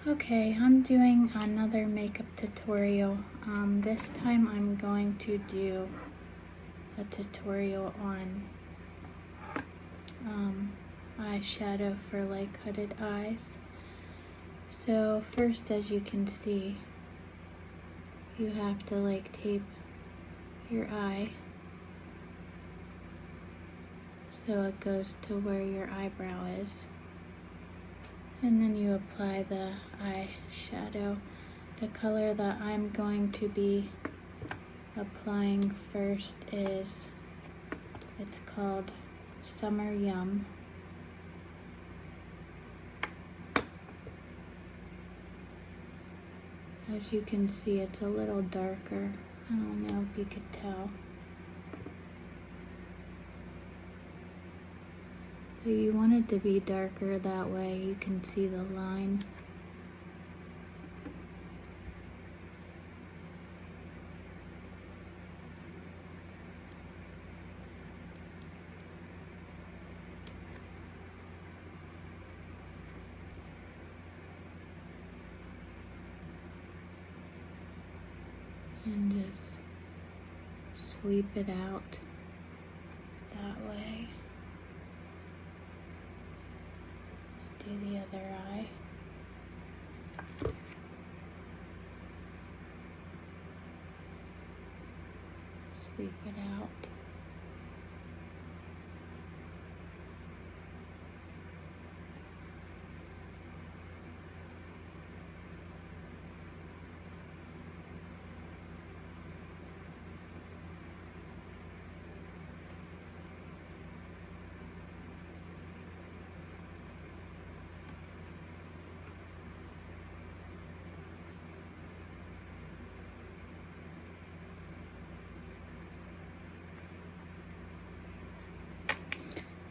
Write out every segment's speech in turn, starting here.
Okay, I'm doing another makeup tutorial. This time I'm going to do a tutorial on eyeshadow for like hooded eyes. So first, as you can see, you have to like tape your eye so it goes to where your eyebrow is. And then you apply the eyeshadow. The color that I'm going to be applying first it's called Summer Yum. As you can see, it's a little darker. I don't know if you could tell. But you want it to be darker, that way you can see the line. And just sweep it out that way. Let's do the other eye. Sweep it out.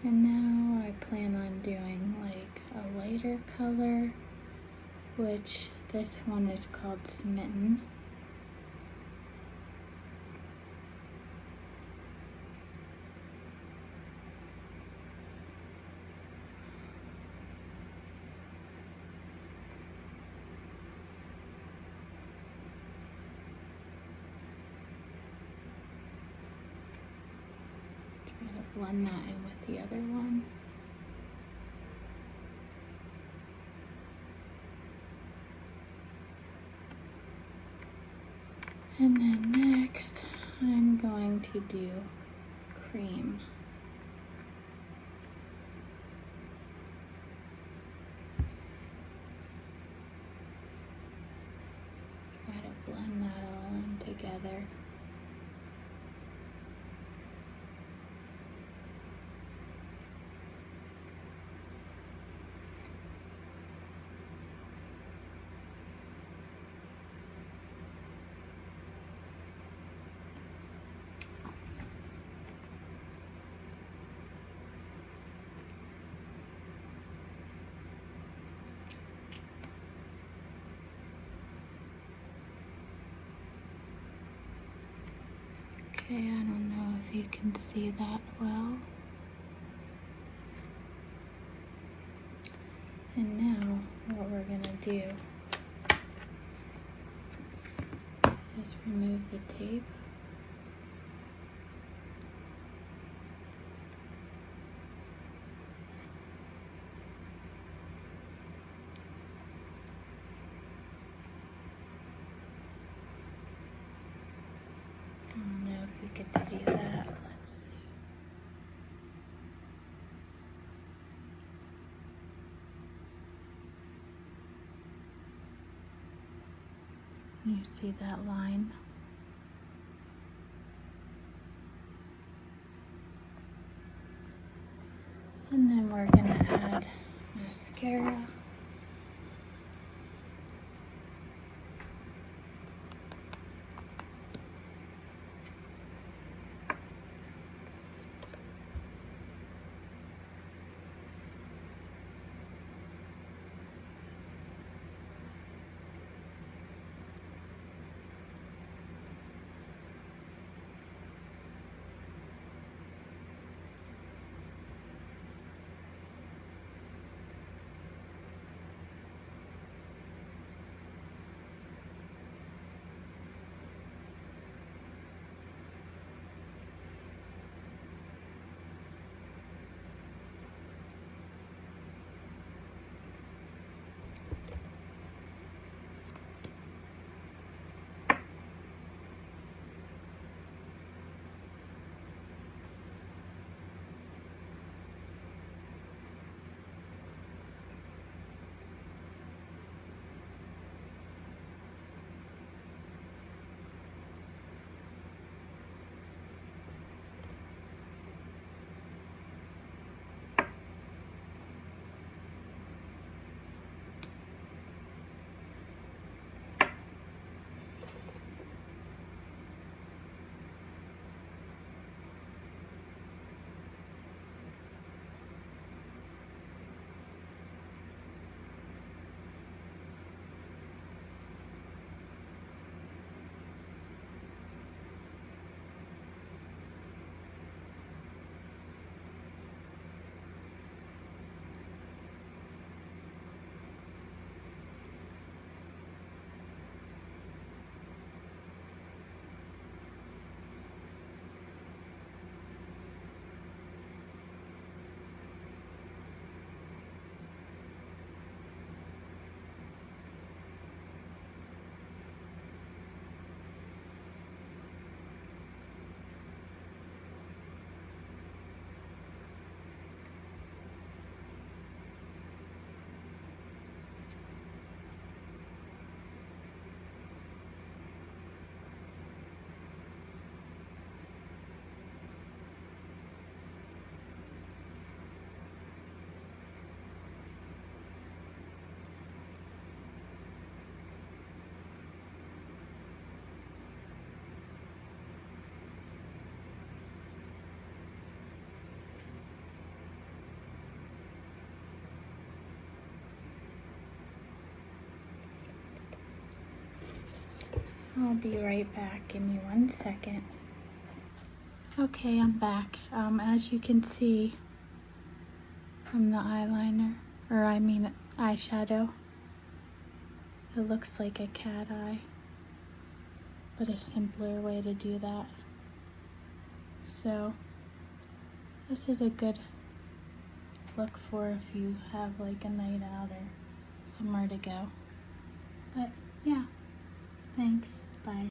And now I plan on doing like a lighter color, which this one is called Smitten. Try to blend that in with the other one. And then next, I'm going to do cream. Try to blend that all in together. Okay, I don't know if you can see that well. And now what we're gonna do is remove the tape. I don't know if you could see that. Let's see. You see that line? And then we're gonna add mascara. I'll be right back. Give me 1 second. Okay, I'm back. As you can see from the eyeliner, or I mean eyeshadow, it looks like a cat eye, but a simpler way to do that. So this is a good look for if you have like a night out or somewhere to go. But yeah, thanks, bye.